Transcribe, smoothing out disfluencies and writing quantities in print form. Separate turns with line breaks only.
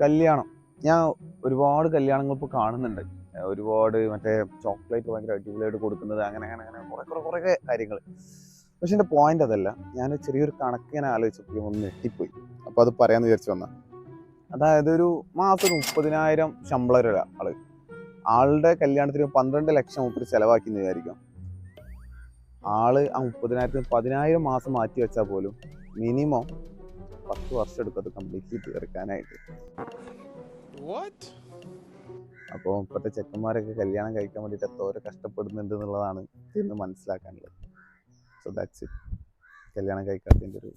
കല്യാണം ഞാൻ ഒരുപാട് കല്യാണങ്ങൾ ഇപ്പോൾ കാണുന്നുണ്ട്. ഒരുപാട് മറ്റേ ചോക്ലേറ്റ് ഭയങ്കര അടിപൊളിയായിട്ട് കൊടുക്കുന്നത്, അങ്ങനെ അങ്ങനെ അങ്ങനെ കുറേ കാര്യങ്ങൾ. പക്ഷെ എൻ്റെ പോയിന്റ് അതല്ല. ഞാൻ ചെറിയൊരു കണക്ക് ഞാൻ ആലോചിച്ചപ്പോൾ ഒന്ന് ഞെട്ടിപ്പോയി. അപ്പോൾ അത് പറയാമെന്ന് വിചാരിച്ചു വന്ന, അതായത് ഒരു മാസം ഒരു 30,000 ശമ്പളം ഒരാള്, ആളുടെ കല്യാണത്തിന് 12 ലക്ഷം മുപ്പത് ചിലവാക്കി എന്ന് വിചാരിക്കാം. ആള് ആ 30,000 10,000 മാസം മാറ്റി വെച്ചാൽ പോലും മിനിമം 10 വർഷം എടുക്കും അത് കംപ്ലീറ്റ്ലി തീർക്കാനായിട്ട്. അപ്പോൾ ഇപ്പോഴത്തെ ചെക്കന്മാരൊക്കെ കല്യാണം കഴിക്കാൻ വേണ്ടിയിട്ട് എന്തോരം കഷ്ടപ്പെടുന്നുണ്ട് എന്നുള്ളതാണ് ഇന്ന് മനസ്സിലാക്കാനുള്ളത്. So that's it. കല്യാണം കഴിക്കാത്തതിൻ്റെ ഒരു